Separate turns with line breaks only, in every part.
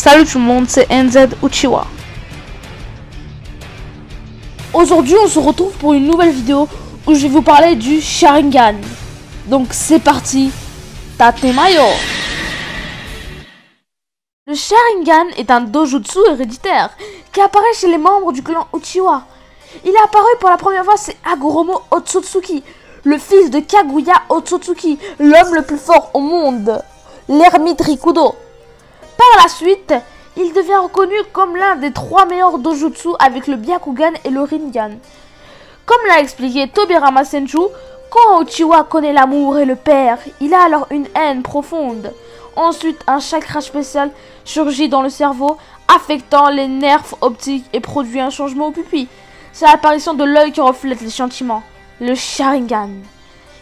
Salut tout le monde, c'est NZ Uchiwa. Aujourd'hui on se retrouve pour une nouvelle vidéo où je vais vous parler du Sharingan. Donc c'est parti, Tatemayo. Le Sharingan est un dojutsu héréditaire qui apparaît chez les membres du clan Uchiwa. Il est apparu pour la première fois, c'est Hagoromo Otsutsuki, le fils de Kaguya Otsutsuki, l'homme le plus fort au monde, l'ermite Rikudo. Par la suite, il devient reconnu comme l'un des 3 meilleurs dojutsu avec le Byakugan et le Rinnegan. Comme l'a expliqué Tobirama Senju, quand Uchiwa connaît l'amour et le père, il a alors une haine profonde. Ensuite, un chakra spécial surgit dans le cerveau, affectant les nerfs optiques et produit un changement au pupille. C'est l'apparition de l'œil qui reflète les sentiments, le Sharingan.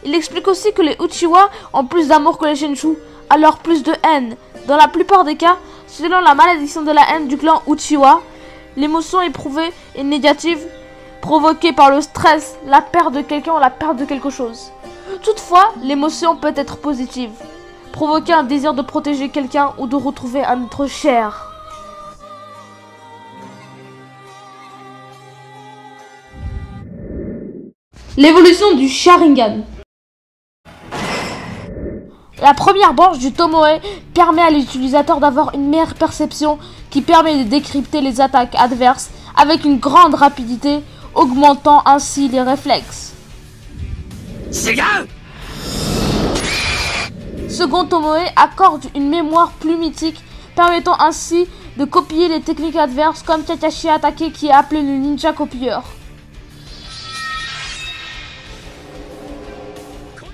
Il explique aussi que les Uchiwa ont plus d'amour que les Shinju, alors plus de haine. Dans la plupart des cas, selon la malédiction de la haine du clan Uchiwa, l'émotion éprouvée est négative, provoquée par le stress, la perte de quelqu'un ou la perte de quelque chose. Toutefois, l'émotion peut être positive, provoquer un désir de protéger quelqu'un ou de retrouver un être cher. L'évolution du Sharingan. La première branche du Tomoe permet à l'utilisateur d'avoir une meilleure perception qui permet de décrypter les attaques adverses avec une grande rapidité, augmentant ainsi les réflexes. Second Tomoe accorde une mémoire plus mythique, permettant ainsi de copier les techniques adverses comme Kakashi Hatake qui est appelé le ninja copieur.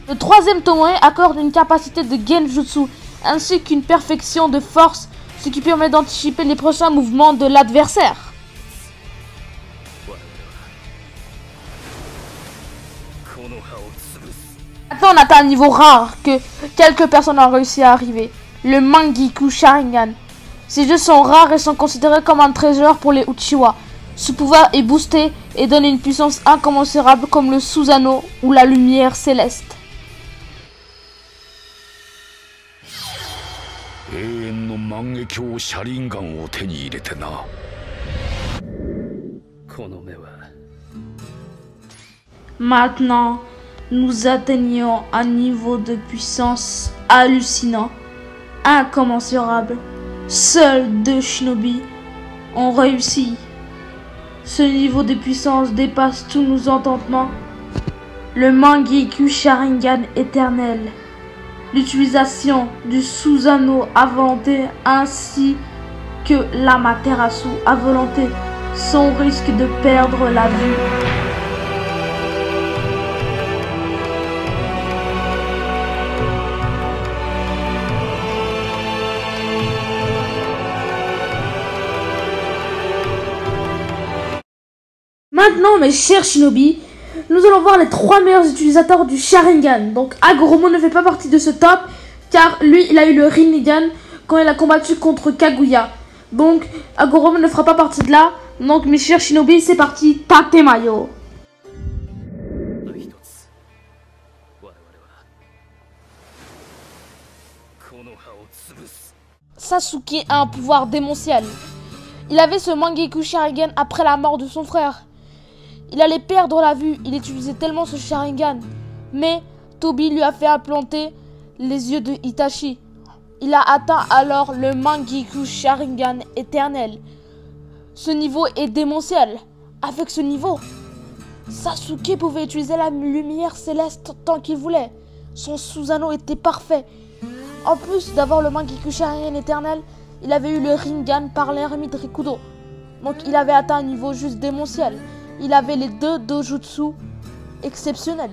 Le troisième Tomoe accorde une capacité de genjutsu ainsi qu'une perfection de force, ce qui permet d'anticiper les prochains mouvements de l'adversaire. Maintenant on atteint un niveau rare que quelques personnes ont réussi à arriver, le Mangekyou Sharingan. Ces jeux sont rares et sont considérés comme un trésor pour les Uchiwa. Ce pouvoir est boosté et donne une puissance incommensurable comme le Susanoo ou la lumière céleste. Maintenant, nous atteignons un niveau de puissance hallucinant, incommensurable. Seuls 2 shinobi ont réussi. Ce niveau de puissance dépasse tous nos entendements. Le Mangekyou Sharingan éternel. L'utilisation du Susanoo à volonté ainsi que l'Amaterasu à volonté sans risque de perdre la vue. Maintenant mes chers shinobi, nous allons voir les 3 meilleurs utilisateurs du Sharingan. Donc Hagoromo ne fait pas partie de ce top car lui il a eu le Rinnegan quand il a combattu contre Kaguya. Donc Hagoromo ne fera pas partie de là. Donc mes chers shinobi, c'est parti, Tatemayo. Sasuke a un pouvoir démentiel. Il avait ce Mangekyou Sharingan après la mort de son frère. Il allait perdre la vue, il utilisait tellement ce Sharingan. Mais Tobi lui a fait implanter les yeux de Itachi. Il a atteint alors le Mangekyou Sharingan éternel. Ce niveau est démentiel. Avec ce niveau, Sasuke pouvait utiliser la lumière céleste tant qu'il voulait. Son Susanoo était parfait. En plus d'avoir le Mangekyou Sharingan éternel, il avait eu le Rinnegan par l'ermite Rikudo. Donc il avait atteint un niveau juste démentiel. Il avait les 2 dojutsu exceptionnels.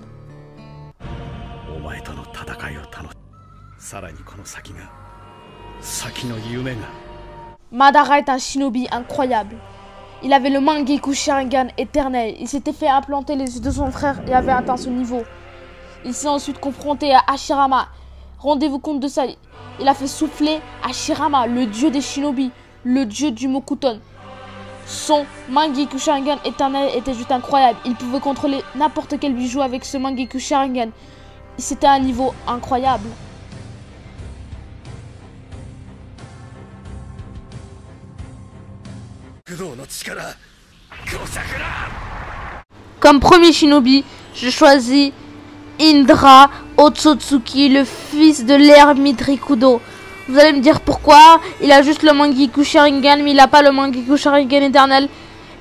Madara est un shinobi incroyable. Il avait le Mangekyou Sharingan éternel. Il s'était fait implanter les yeux de son frère et avait atteint ce niveau. Il s'est ensuite confronté à Hashirama. Rendez-vous compte de ça. Il a fait souffler Hashirama, le dieu des shinobi, le dieu du Mokuton. Son Mangekyou Sharingan éternel était juste incroyable. Il pouvait contrôler n'importe quel bijou avec ce Mangekyou Sharingan. C'était un niveau incroyable. Comme premier shinobi, je choisis Indra Otsutsuki, le fils de l'ermite Rikudo. Vous allez me dire pourquoi? Il a juste le Mangekyou Sharingan, mais il n'a pas le Mangekyou Sharingan éternel.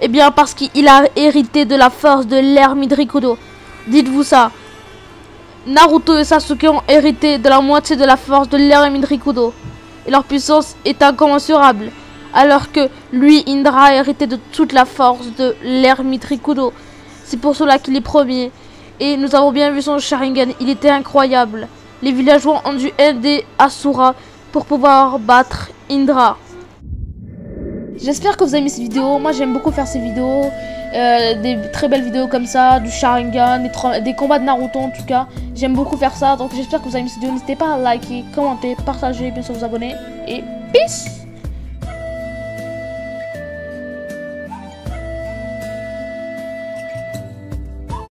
Eh bien parce qu'il a hérité de la force de l'ermite Rikudo. Dites-vous ça. Naruto et Sasuke ont hérité de la moitié de la force de l'ermite Rikudo. Et leur puissance est incommensurable. Alors que lui, Indra, a hérité de toute la force de l'ermite Rikudo. C'est pour cela qu'il est premier. Et nous avons bien vu son Sharingan, il était incroyable. Les villageois ont dû aider Asura pour pouvoir battre Indra. J'espère que vous avez aimé cette vidéo. Moi j'aime beaucoup faire ces vidéos. Des très belles vidéos comme ça, du Sharingan, des combats de Naruto en tout cas. J'aime beaucoup faire ça. Donc j'espère que vous avez aimé cette vidéo. N'hésitez pas à liker, commenter, partager, bien sûr vous abonner. Et peace!